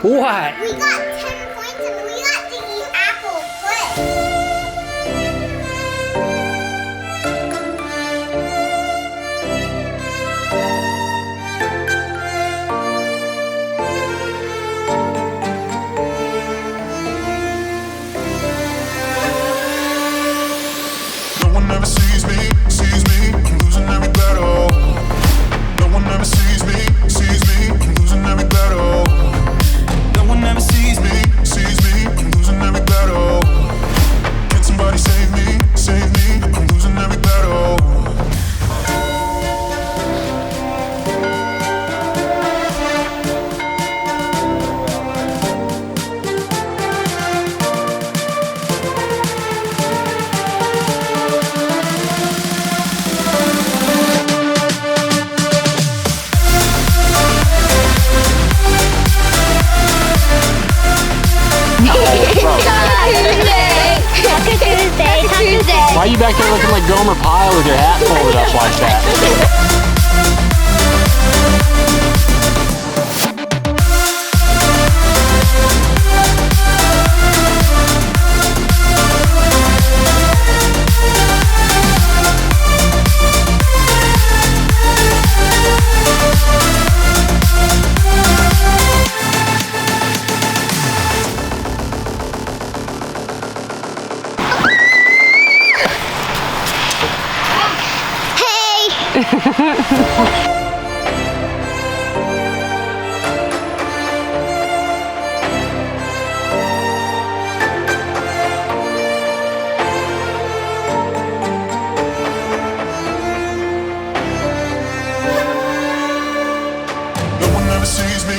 What? We got 10 points and we got to eat apple first. No one ever sees me, I'm losing every battle. No one ever sees me, I'm losing every battle. No one ever sees me, I'm losing every battle. Can somebody save me, I'm losing every battle. Why are you back there looking like Gomer Pyle with your hat folded up like that? No one ever sees me,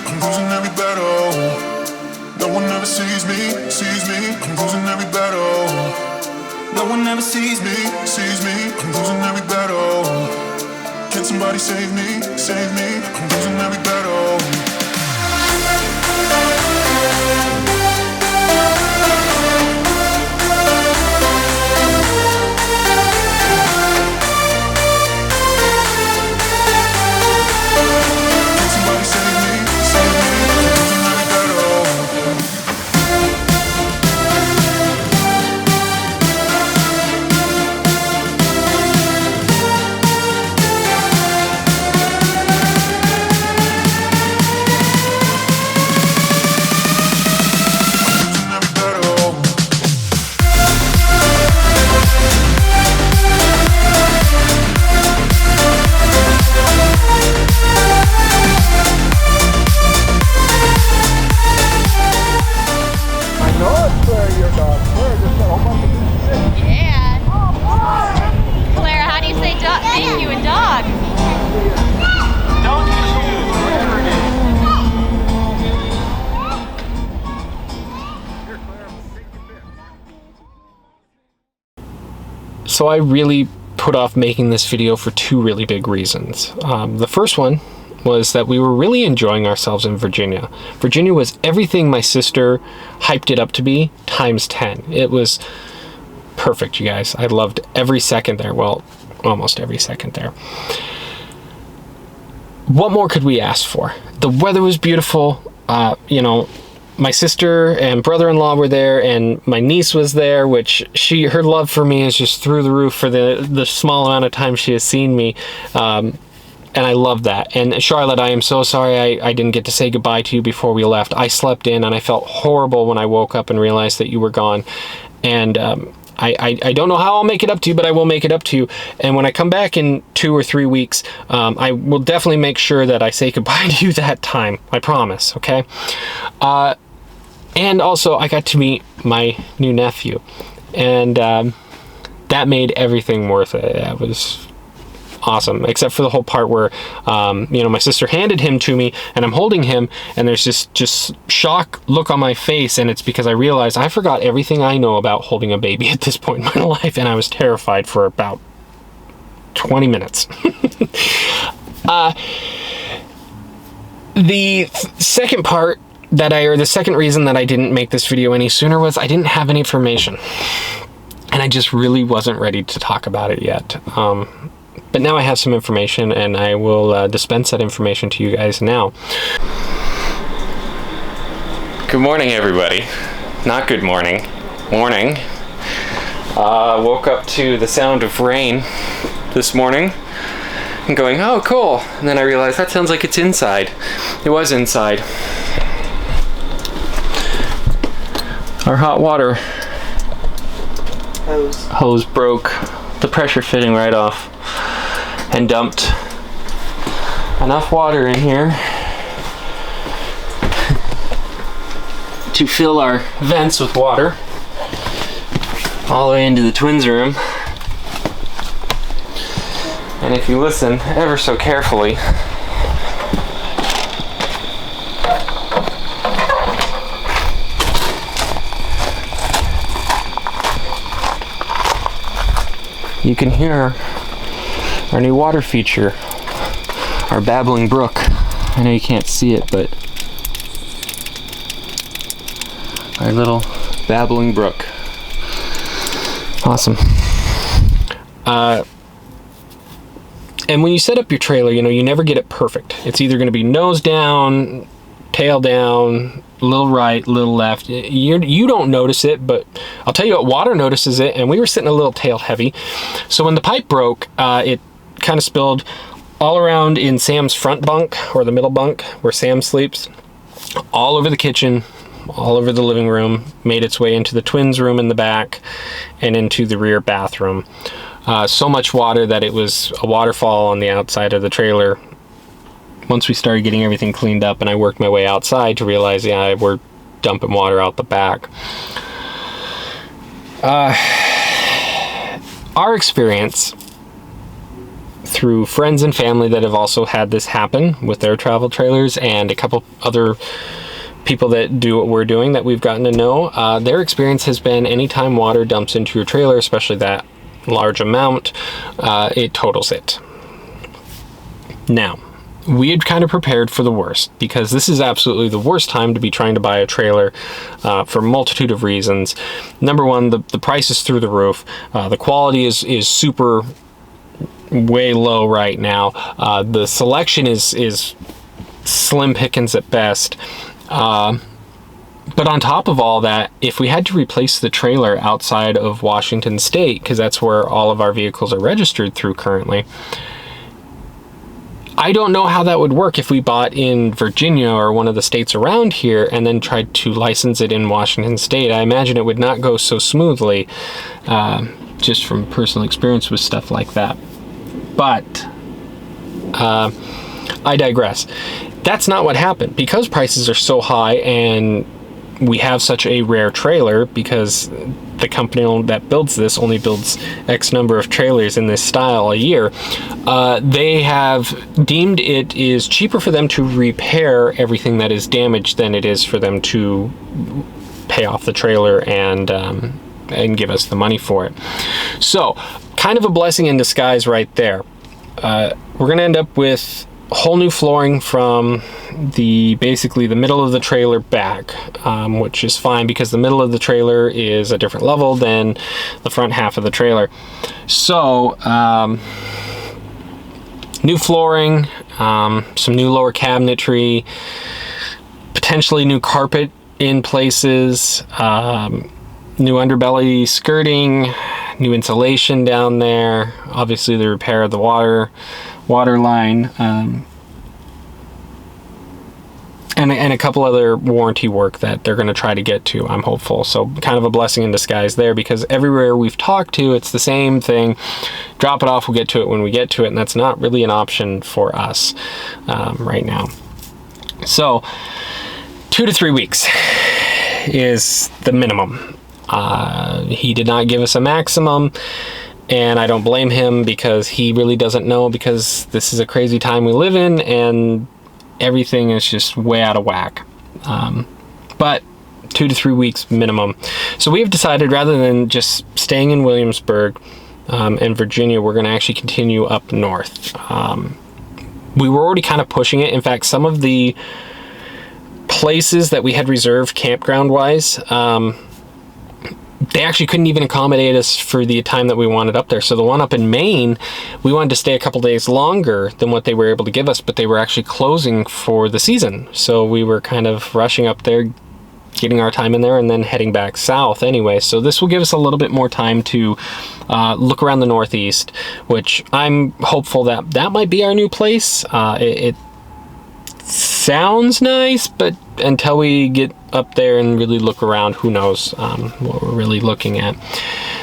I'm losing every battle. No one ever sees me, I'm losing every battle. No one ever sees me, I'm losing every battle. Can somebody save me, I'm losing every battle. Can somebody save me, I'm losing every battle. Losing every battle. I know it's where your dog. Where just a whole bunch of shit. Yeah. Clara, how do you say dog? Thank you in dog. Don't you shoot, whatever it is. So I really put off making this video for two really big reasons. The first one was that we were really enjoying ourselves in Virginia. Virginia was everything my sister hyped it up to be times 10. It was perfect, you guys. I loved every second there. Well, almost every second there. What more could we ask for? The weather was beautiful. You know, my sister and brother-in-law were there, and my niece was there, which her love for me is just through the roof for the small amount of time she has seen me. And I love that. And Charlotte, I am so sorry I didn't get to say goodbye to you before we left. I slept in and I felt horrible when I woke up and realized that you were gone. And I don't know how I'll make it up to you, but I will make it up to you. And when I come back in 2 or 3 weeks, I will definitely make sure that I say goodbye to you that time. I promise, okay? And also, I got to meet my new nephew. And that made everything worth it. That was awesome, except for the whole part where you know, my sister handed him to me and I'm holding him and there's this just shock look on my face, and it's because I realized I forgot everything I know about holding a baby at this point in my life, and I was terrified for about 20 minutes. The second part that the second reason that I didn't make this video any sooner was I didn't have any information, and I just really wasn't ready to talk about it yet. But now I have some information, and I will dispense that information to you guys now. Good morning, everybody. Not good morning. Morning. Woke up to the sound of rain this morning and going, oh, cool. And then I realized that sounds like it's inside. It was inside. Our hot water hose broke, the pressure fitting right off, and dumped enough water in here to fill our vents with water all the way into the twins' room. And if you listen ever so carefully, you can hear our new water feature, our babbling brook. I know you can't see it, but our little babbling brook. Awesome. And when you set up your trailer, you know, you never get it perfect. It's either going to be nose down, tail down, a little right, a little left. You don't notice it, but I'll tell you what, water notices it, and we were sitting a little tail heavy. So when the pipe broke, it kind of spilled all around in Sam's front bunk, or the middle bunk, where Sam sleeps, all over the kitchen, all over the living room, made its way into the twins' room in the back, and into the rear bathroom. So much water that it was a waterfall on the outside of the trailer. Once we started getting everything cleaned up and I worked my way outside to realize, yeah, we're dumping water out the back. Our experience through friends and family that have also had this happen with their travel trailers, and a couple other people that do what we're doing that we've gotten to know, their experience has been anytime water dumps into your trailer, especially that large amount, it totals it. Now, we had kind of prepared for the worst, because this is absolutely the worst time to be trying to buy a trailer for a multitude of reasons. Number one, the price is through the roof. The quality is super way low right now. The selection is slim pickings at best. But on top of all that, if we had to replace the trailer outside of Washington State, because that's where all of our vehicles are registered through currently, I don't know how that would work if we bought in Virginia or one of the states around here and then tried to license it in Washington State. I imagine it would not go so smoothly, just from personal experience with stuff like that. But I digress. That's not what happened. Because prices are so high and we have such a rare trailer, because the company that builds this only builds X number of trailers in this style a year, they have deemed it is cheaper for them to repair everything that is damaged than it is for them to pay off the trailer and give us the money for it. So, kind of a blessing in disguise right there. We're going to end up with whole new flooring from basically the middle of the trailer back, which is fine because the middle of the trailer is a different level than the front half of the trailer. So new flooring, some new lower cabinetry, potentially new carpet in places, new underbelly skirting, new insulation down there, obviously the repair of the water line, and a couple other warranty work that they're going to try to get to, I'm hopeful. So kind of a blessing in disguise there, because everywhere we've talked to, it's the same thing. Drop it off, we'll get to it when we get to it, and that's not really an option for us right now. So 2 to 3 weeks is the minimum. He did not give us a maximum, and I don't blame him, because he really doesn't know, because this is a crazy time we live in and everything is just way out of whack. But 2 to 3 weeks minimum. So we've decided, rather than just staying in Williamsburg and Virginia, we're going to actually continue up north. We were already kind of pushing it. In fact, some of the places that we had reserved campground wise, they actually couldn't even accommodate us for the time that we wanted up there. So the one up in Maine, we wanted to stay a couple days longer than what they were able to give us, but they were actually closing for the season. So we were kind of rushing up there, getting our time in there and then heading back south anyway. So this will give us a little bit more time to look around the Northeast, which I'm hopeful that that might be our new place. It sounds nice, but until we get up there and really look around, who knows what we're really looking at.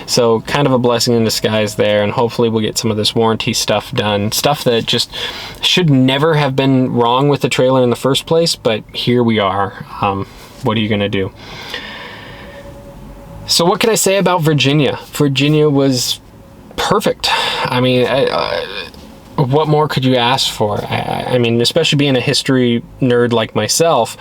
So kind of a blessing in disguise there, and hopefully we'll get some of this warranty stuff done. Stuff that just should never have been wrong with the trailer in the first place, but here we are. What are you gonna do? So what can I say about Virginia? Virginia was perfect. I mean, what more could you ask for? I mean, especially being a history nerd like myself,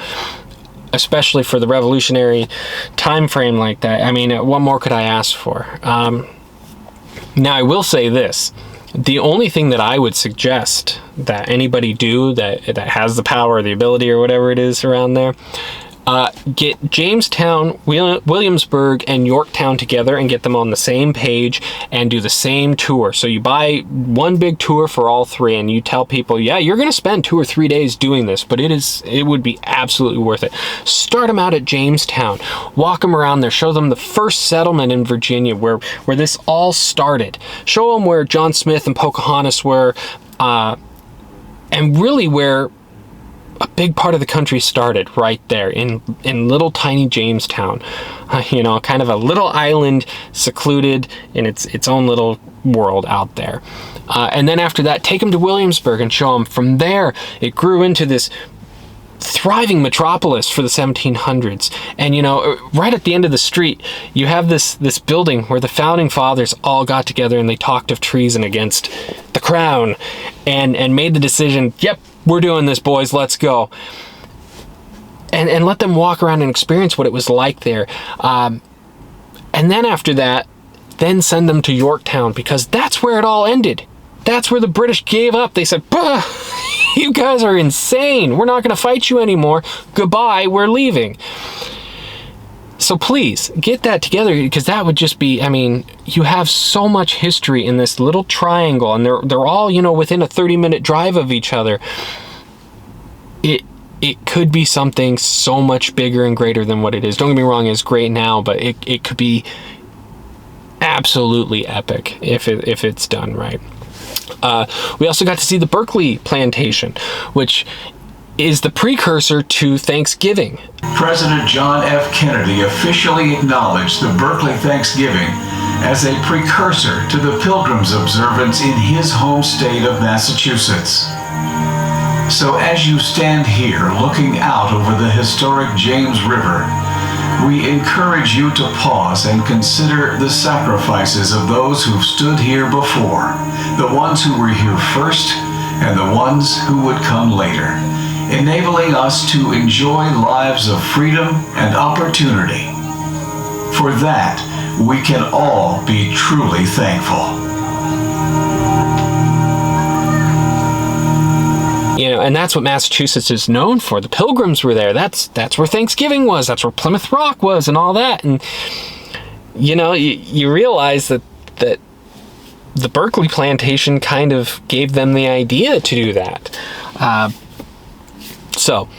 especially for the revolutionary time frame like that. I mean, what more could I ask for? Now, I will say this. The only thing that I would suggest that anybody do that has the power or the ability or whatever it is around there, get Jamestown, Williamsburg, and Yorktown together and get them on the same page and do the same tour. So you buy one big tour for all three, and you tell people, yeah, you're going to spend 2 or 3 days doing this, but it would be absolutely worth it. Start them out at Jamestown, walk them around there, show them the first settlement in Virginia where this all started. Show them where John Smith and Pocahontas were, and really where a big part of the country started, right there in little tiny Jamestown. You know, kind of a little island secluded in its own little world out there. And then after that, take them to Williamsburg and show them from there it grew into this thriving metropolis for the 1700s. And you know, right at the end of the street, you have this building where the founding fathers all got together and they talked of treason against the crown and made the decision, yep, we're doing this, boys, let's go. And let them walk around and experience what it was like there. And then after that, then send them to Yorktown, because that's where it all ended. That's where the British gave up. They said, bah, you guys are insane. We're not going to fight you anymore. Goodbye, we're leaving. So please, get that together, because that would just be, I mean, you have so much history in this little triangle, and they're all, you know, within a 30-minute drive of each other. It could be something so much bigger and greater than what it is. Don't get me wrong, it's great now, but it could be absolutely epic if it's done right. We also got to see the Berkeley plantation, which is the precursor to Thanksgiving. President John F. Kennedy officially acknowledged the Berkeley Thanksgiving as a precursor to the Pilgrims observance in his home state of Massachusetts. So as you stand here looking out over the historic James River, we encourage you to pause and consider the sacrifices of those who've stood here before, the ones who were here first and the ones who would come later, enabling us to enjoy lives of freedom and opportunity. For that, we can all be truly thankful. You know, and that's what Massachusetts is known for. The Pilgrims were there. That's where Thanksgiving was. That's where Plymouth Rock was and all that. And, you know, you realize that the Berkeley plantation kind of gave them the idea to do that. So,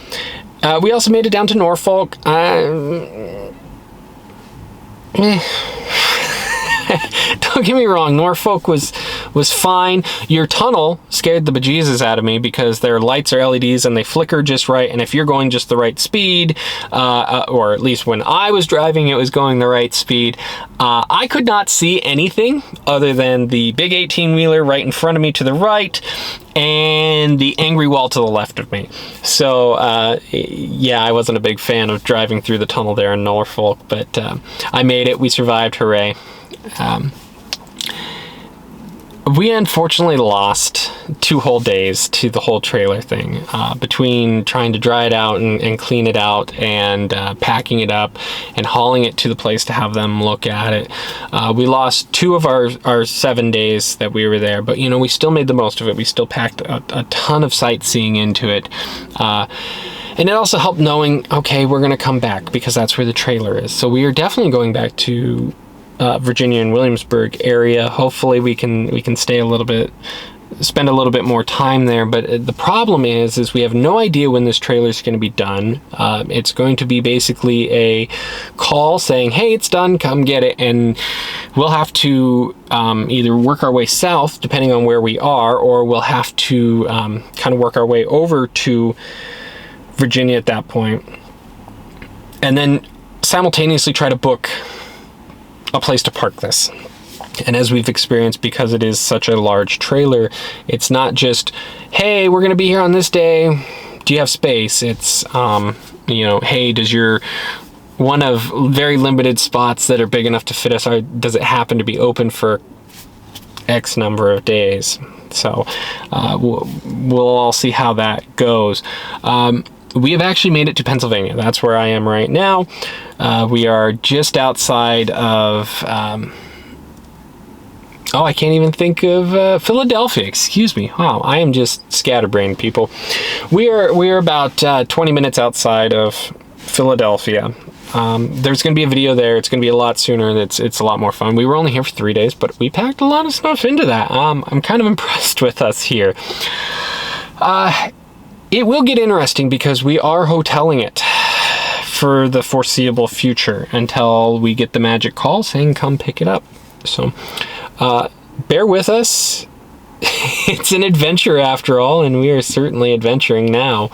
we also made it down to Norfolk. Don't get me wrong, Norfolk was fine. Your tunnel scared the bejesus out of me because their lights are LEDs and they flicker just right, and if you're going just the right speed, or at least when I was driving it was going the right speed, I could not see anything other than the big 18-wheeler right in front of me to the right and the angry wall to the left of me. So yeah, I wasn't a big fan of driving through the tunnel there in Norfolk, but I made it. We survived. Hooray. We unfortunately lost 2 whole days to the whole trailer thing, between trying to dry it out and clean it out and packing it up and hauling it to the place to have them look at it. We lost 2 of our 7 days that we were there, but you know, we still made the most of it. We still packed a ton of sightseeing into it. And it also helped knowing, okay, we're going to come back because that's where the trailer is. So we are definitely going back to Virginia and Williamsburg area. Hopefully we can stay a little bit spend a little bit more time there. But the problem is we have no idea when this trailer is going to be done. It's going to be basically a call saying, hey, it's done, come get it. And we'll have to either work our way south, depending on where we are, or we'll have to kind of work our way over to Virginia at that point. And then simultaneously try to book a place to park this. And as we've experienced, because it is such a large trailer, it's not just, hey, we're going to be here on this day, do you have space? It's, you know, hey, does your one of very limited spots that are big enough to fit us, does it happen to be open for X number of days? So we'll all see how that goes. We have actually made it to Pennsylvania. That's where I am right now. We are just outside of... I can't even think of Philadelphia. Excuse me. Wow, I am just scatterbrained, people. We are about 20 minutes outside of Philadelphia. There's going to be a video there. It's going to be a lot sooner. It's a lot more fun. We were only here for 3 days, but we packed a lot of stuff into that. I'm kind of impressed with us here. It will get interesting because we are hoteling it for the foreseeable future until we get the magic call saying come pick it up. So bear with us. It's an adventure after all, and we are certainly adventuring now.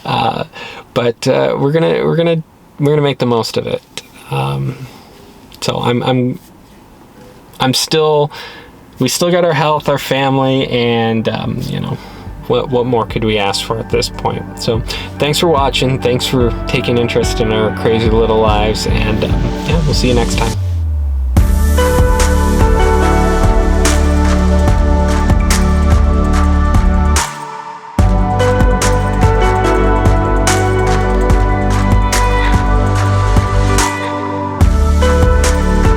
But we're gonna make the most of it. So we still got our health, our family, and you know, what more could we ask for at this point? So thanks for watching. Thanks for taking interest in our crazy little lives, and yeah, we'll see you next time.